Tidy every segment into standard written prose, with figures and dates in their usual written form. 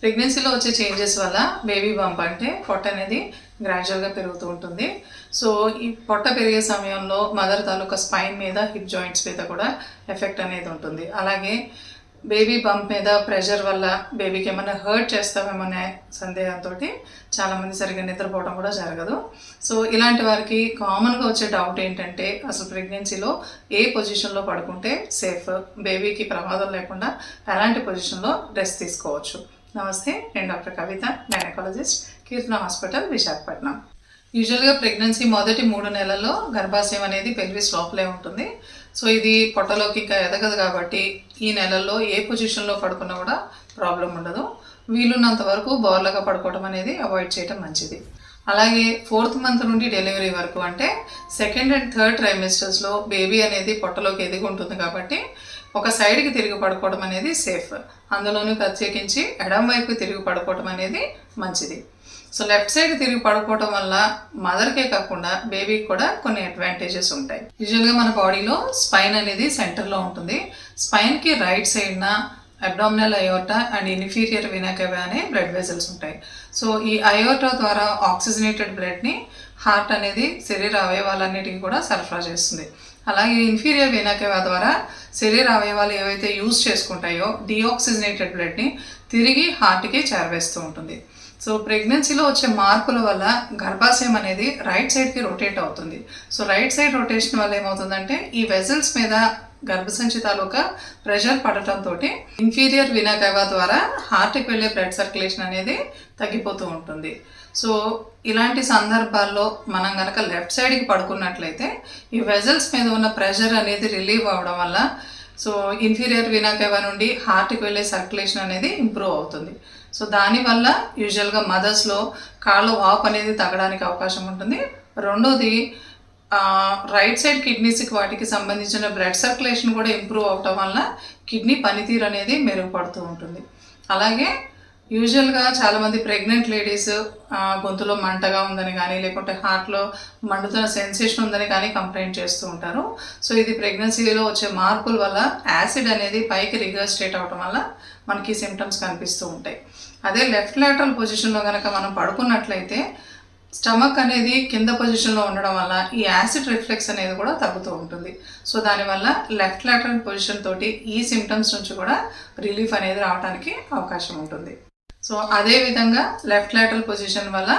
ప్రెగ్నెన్సీలో వచ్చే చేంజెస్ వల్ల బేబీ బంప్ అంటే పొట్ట అనేది గ్రాడ్యువల్గా పెరుగుతూ ఉంటుంది. సో ఈ పొట్ట పెరిగే సమయంలో మదర్ తాలూకా స్పైన్ మీద, హిప్ జాయింట్స్ మీద కూడా ఎఫెక్ట్ అనేది ఉంటుంది. అలాగే బేబీ బంప్ మీద ప్రెషర్ వల్ల బేబీకి ఏమైనా హర్ట్ చేస్తామేమనే సందేహంతో చాలామంది సరిగ్గా నిద్రపోవడం కూడా జరగదు. సో ఇలాంటి వారికి కామన్గా వచ్చే డౌట్ ఏంటంటే అసలు ప్రెగ్నెన్సీలో ఏ పొజిషన్లో పడుకుంటే సేఫ్, బేబీకి ప్రమాదం లేకుండా ఎలాంటి పొజిషన్లో రెస్ట్ తీసుకోవచ్చు. నమస్తే, నేను డాక్టర్ కవిత, గైనకాలజిస్ట్, కీర్తన హాస్పిటల్, విశాఖపట్నం. యూజువల్గా ప్రెగ్నెన్సీ మొదటి 3 నెలల్లో గర్భాశయం అనేది పెల్విస్ లోపలే ఉంటుంది. సో ఇది పొట్టలోకి ఇంకా ఎదగదు కాబట్టి ఈ నెలల్లో ఏ పొజిషన్లో పడుకున్నా కూడా ప్రాబ్లం ఉండదు. వీలున్నంత వరకు బోర్లగా పడుకోవడం అనేది అవాయిడ్ చేయడం మంచిది. అలాగే 4th మంత్ నుండి డెలివరీ వరకు అంటే 2nd and 3rd ట్రైమెస్టర్స్లో బేబీ అనేది పొట్టలోకి ఎదిగి ఉంటుంది కాబట్టి ఒక సైడ్కి తిరిగి పడుకోవడం అనేది సేఫ్. అందులోనూ ప్రత్యేకించి ఎడం వైపు తిరిగి పడుకోవడం అనేది మంచిది. సో లెఫ్ట్ సైడ్ తిరిగి పడుకోవడం వల్ల మదర్కే కాకుండా బేబీకి కూడా కొన్ని అడ్వాంటేజెస్ ఉంటాయి. యూజువల్గా మన బాడీలో స్పైన్ అనేది సెంటర్లో ఉంటుంది. స్పైన్కి రైట్ సైడ్న abdominal aorta and inferior vena cava అనే బ్లడ్ వెజల్స్ ఉంటాయి. సో ఈ అయోర్టా ద్వారా ఆక్సిజనేటెడ్ బ్లడ్ని హార్ట్ అనేది శరీర అవయవాలన్నిటికీ కూడా సరఫరా చేస్తుంది. అలాగే ఇన్ఫీరియర్ వీనా కేవా ద్వారా శరీర అవయవాలు ఏవైతే యూజ్ చేసుకుంటాయో డీఆక్సిజనేటెడ్ బ్లడ్ని తిరిగి హార్ట్కి చేరవేస్తూ ఉంటుంది. సో ప్రెగ్నెన్సీలో వచ్చే మార్పుల వల్ల గర్భాశయం అనేది రైట్ సైడ్కి రొటేట్ అవుతుంది. సో రైట్ సైడ్ రొటేషన్ వల్ల ఏమవుతుందంటే ఈ వెజల్స్ మీద గర్భసంచి తాలూకా ప్రెషర్ పడటంతో ఇన్ఫీరియర్ వీనా కేవా ద్వారా హార్ట్కి వెళ్ళే బ్లడ్ సర్క్యులేషన్ అనేది తగ్గిపోతూ ఉంటుంది. సో ఇలాంటి సందర్భాల్లో మనం కనుక లెఫ్ట్ సైడ్కి పడుకున్నట్లయితే ఈ వెజల్స్ మీద ఉన్న ప్రెషర్ అనేది రిలీవ్ అవ్వడం వల్ల సో ఇన్ఫీరియర్ వీనా కేవా నుండి హార్ట్కి వెళ్ళే సర్క్యులేషన్ అనేది ఇంప్రూవ్ అవుతుంది. సో దానివల్ల యూజువల్గా మదర్స్లో కాళ్ళ వాపు అనేది తగ్గడానికి అవకాశం ఉంటుంది. రెండోది రైట్ సైడ్ కిడ్నీస్కి వాటికి సంబంధించిన బ్లడ్ సర్క్యులేషన్ కూడా ఇంప్రూవ్ అవటం వల్ల కిడ్నీ పనితీరు అనేది మెరుగుపడుతూ ఉంటుంది. అలాగే యూజువల్గా చాలామంది ప్రెగ్నెంట్ లేడీస్ గొంతులో మంటగా ఉందని కానీ లేకుంటే హార్ట్లో మండుతున్న సెన్సేషన్ ఉందని కానీ కంప్లైంట్ చేస్తూ ఉంటారు. సో ఇది ప్రెగ్నెన్సీలో వచ్చే మార్పుల వల్ల యాసిడ్ అనేది పైకి రిగర్స్టేట్ అవడం వల్ల మనకి సిమ్టమ్స్ కనిపిస్తూ ఉంటాయి. అదే లెఫ్ట్ లాటరల్ పొజిషన్లో కనుక మనం పడుకున్నట్లయితే స్టమక్ అనేది కింద పొజిషన్లో ఉండడం వల్ల ఈ యాసిడ్ రిఫ్లెక్స్ అనేది కూడా తగ్గుతూ ఉంటుంది. సో దానివల్ల లెఫ్ట్ లాటరల్ పొజిషన్ తోటి ఈ సిమ్టమ్స్ నుంచి కూడా రిలీఫ్ అనేది రావడానికి అవకాశం ఉంటుంది. సో అదేవిధంగా లెఫ్ట్ లాటరల్ పొజిషన్ వల్ల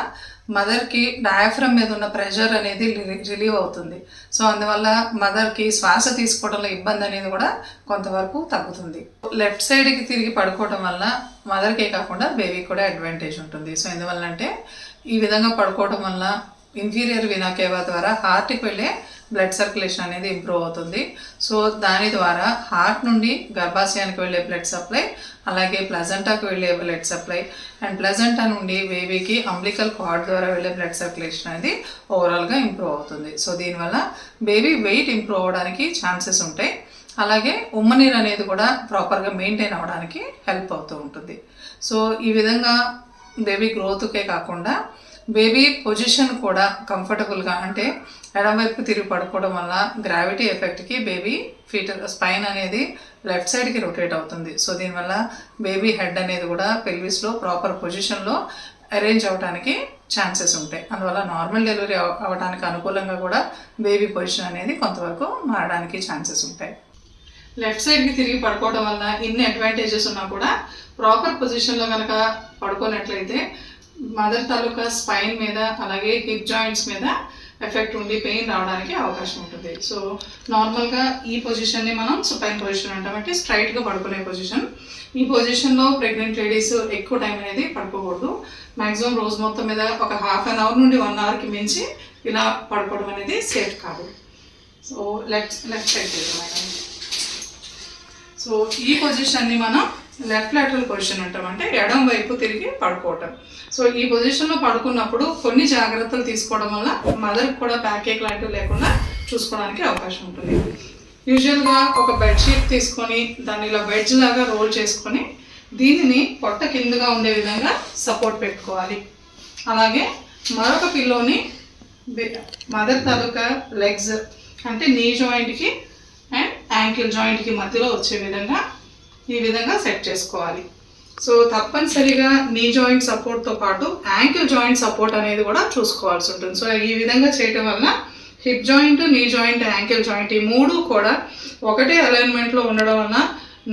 మదర్కి డయాఫ్రమ్ మీద ఉన్న ప్రెషర్ అనేది రిలీవ్ అవుతుంది. సో అందువల్ల మదర్కి శ్వాస తీసుకోవడంలో ఇబ్బంది అనేది కూడా కొంతవరకు తగ్గుతుంది. లెఫ్ట్ సైడ్కి తిరిగి పడుకోవడం వల్ల మదర్కే కాకుండా బేబీకి కూడా అడ్వాంటేజ్ ఉంటుంది. సో ఎందువల్ల అంటే ఈ విధంగా పడుకోవడం వల్ల ఇన్ఫీరియర్ వీనా కేవా ద్వారా హార్ట్కి వెళ్ళే బ్లడ్ సర్క్యులేషన్ అనేది ఇంప్రూవ్ అవుతుంది. సో దాని ద్వారా హార్ట్ నుండి గర్భాశయానికి వెళ్ళే బ్లడ్ సప్లై, అలాగే ప్లజెంటాకు వెళ్ళే బ్లడ్ సప్లై అండ్ ప్లజెంటా నుండి బేబీకి అంబ్లికల్ కార్డ్ ద్వారా వెళ్ళే బ్లడ్ సర్క్యులేషన్ అనేది ఓవరాల్గా ఇంప్రూవ్ అవుతుంది. సో దీనివల్ల బేబీ వెయిట్ ఇంప్రూవ్ అవ్వడానికి ఛాన్సెస్ ఉంటాయి. అలాగే ఉమ్మనీరు అనేది కూడా ప్రాపర్గా మెయింటైన్ అవ్వడానికి హెల్ప్ అవుతూ ఉంటుంది. సో ఈ విధంగా బేబీ గ్రోత్కే కాకుండా బేబీ పొజిషన్ కూడా కంఫర్టబుల్గా అంటే ఎడమవైపు తిరిగి పడుకోవడం వల్ల గ్రావిటీ ఎఫెక్ట్కి బేబీ స్పైన్ అనేది లెఫ్ట్ సైడ్కి రొటేట్ అవుతుంది. సో దీనివల్ల బేబీ హెడ్ అనేది కూడా పెల్విస్లో ప్రాపర్ పొజిషన్లో అరేంజ్ అవ్వడానికి ఛాన్సెస్ ఉంటాయి. అందువల్ల నార్మల్ డెలివరీ అవ్వడానికి అనుకూలంగా కూడా బేబీ పొజిషన్ అనేది కొంతవరకు మారడానికి ఛాన్సెస్ ఉంటాయి. లెఫ్ట్ సైడ్కి తిరిగి పడుకోవడం వల్ల ఇన్ని అడ్వాంటేజెస్ ఉన్నా కూడా ప్రాపర్ పొజిషన్లో కనుక పడుకోనట్లయితే మదర్ తాలూకా స్పైన్ మీద అలాగే హిప్ జాయింట్స్ మీద ఎఫెక్ట్ ఉండి పెయిన్ రావడానికి అవకాశం ఉంటుంది. సో నార్మల్గా ఈ పొజిషన్ని మనం సుపైన్ పొజిషన్ అంటామంటే స్ట్రైట్గా పడుకునే పొజిషన్. ఈ పొజిషన్లో ప్రెగ్నెంట్ లేడీస్ ఎక్కువ టైం అనేది పడుకోకూడదు. మ్యాక్సిమం రోజు మొత్తం మీద ఒక ½ an hour నుండి 1 hourకి మించి ఇలా పడుకోవడం అనేది సేఫ్ కాదు. So left side madam. So ఈ పొజిషన్ని మనం లెఫ్ట్ లాటరల్ పొజిషన్ అంటాం, అంటే ఎడం వైపు తిరిగి పడుకోవటం. సో ఈ పొజిషన్లో పడుకున్నప్పుడు కొన్ని జాగ్రత్తలు తీసుకోవడం వల్ల మదర్కి కూడా బ్యాక్ ఏక్ లాంటివి లేకుండా చూసుకోవడానికి అవకాశం ఉంటుంది. యూజువల్గా ఒక బెడ్షీట్ తీసుకొని దాన్ని ఇలా వెడ్జ్ లాగా రోల్ చేసుకొని దీనిని పొట్ట కిందగా ఉండే విధంగా సపోర్ట్ పెట్టుకోవాలి. అలాగే మరొక పిల్లోని మదర్ తాలూకా లెగ్స్ అంటే నీ జాయింట్కి అండ్ యాంకిల్ జాయింట్కి మధ్యలో వచ్చే విధంగా ఈ విధంగా సెట్ చేసుకోవాలి. సో తప్పనిసరిగా నీ జాయింట్ సపోర్ట్తో పాటు యాంకిల్ జాయింట్ సపోర్ట్ అనేది కూడా చూసుకోవాల్సి ఉంటుంది. సో ఈ విధంగా చేయటం వల్ల hip joint, knee joint, ankle joint ఈ మూడు కూడా ఒకటే అలైన్మెంట్లో ఉండడం వల్ల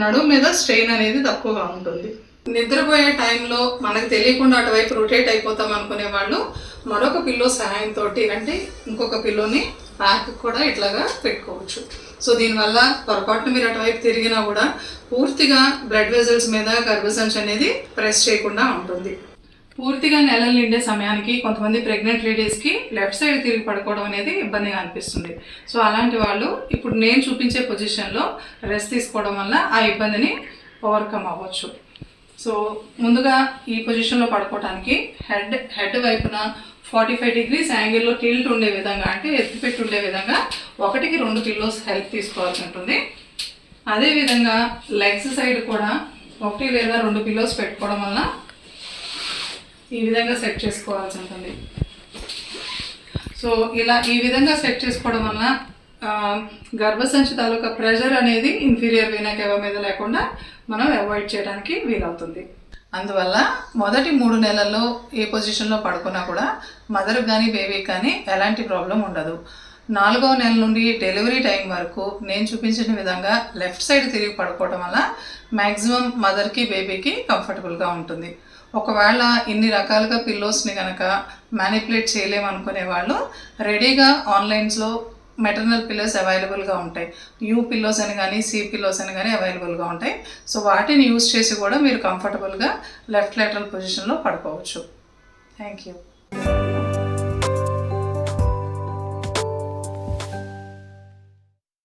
నడుము మీద స్ట్రెయిన్ అనేది తక్కువగా ఉంటుంది. నిద్రపోయే టైంలో మనకు తెలియకుండా అటువైపు రొటేట్ అయిపోతాం అనుకునే వాళ్ళు మరొక పిల్లో సహాయంతో అంటే ఇంకొక పిల్లోని బ్యాక్ కూడా ఇట్లాగా పెట్టుకోవచ్చు. సో దీనివల్ల పొరపాటున మీరు అటువైపు తిరిగినా కూడా పూర్తిగా బ్లడ్ వెజల్స్ మీద గర్భసంచి అనేది ప్రెస్ చేయకుండా ఉంటుంది. పూర్తిగా నెలలు నిండే సమయానికి కొంతమంది ప్రెగ్నెంట్ లేడీస్కి లెఫ్ట్ సైడ్ తిరిగి పడుకోవడం అనేది ఇబ్బందిగా అనిపిస్తుంది. సో అలాంటి వాళ్ళు ఇప్పుడు నేను చూపించే పొజిషన్లో రెస్ట్ తీసుకోవడం వల్ల ఆ ఇబ్బందిని ఓవర్కమ్ అవ్వచ్చు. సో ముందుగా ఈ పొజిషన్లో పడుకోవడానికి హెడ్ వైపున 45 degrees యాంగిల్లో టిల్ట్ ఉండే విధంగా, అంటే ఎత్తిపెట్టి ఉండే విధంగా 1కి 2 పిల్లోస్ హెల్ప్ తీసుకోవాల్సి ఉంటుంది. అదేవిధంగా లెగ్స్ సైడ్ కూడా 1 లేదా 2 పిల్లోస్ పెట్టుకోవడం వల్ల ఈ విధంగా సెట్ చేసుకోవాల్సి ఉంటుంది. సో ఇలా ఈ విధంగా సెట్ చేసుకోవడం వల్ల గర్భసంచి తాలూకా ప్రెషర్ అనేది ఇన్ఫీరియర్ వీనా కేవా మీద లేకుండా మనం అవాయిడ్ చేయడానికి వీలవుతుంది. అందువల్ల మొదటి 3 నెలల్లో ఏ పొజిషన్లో పడుకున్నా కూడా మదర్కి కానీ బేబీకి కానీ ఎలాంటి ప్రాబ్లం ఉండదు. 4వ నెల నుండి డెలివరీ టైం వరకు నేను చూపించిన విధంగా లెఫ్ట్ సైడ్ తిరిగి పడుకోవడం వల్ల మ్యాక్సిమం మదర్కి బేబీకి కంఫర్టబుల్గా ఉంటుంది. ఒకవేళ ఇన్ని రకాలుగా పిల్లోస్ని కనుక మ్యానిపులేట్ చేయలేమనుకునే వాళ్ళు రెడీగా ఆన్లైన్స్లో మెటర్నల్ పిల్లోస్ అవైలబుల్గా ఉంటాయి. యూ పిల్లోస్ అని కానీ సి పిల్లోస్ అని కానీ అవైలబుల్గా ఉంటాయి. సో వాటిని యూజ్ చేసి కూడా మీరు కంఫర్టబుల్గా లెఫ్ట్ లేటరల్ పొజిషన్లో పడుకోవచ్చు. Thank you.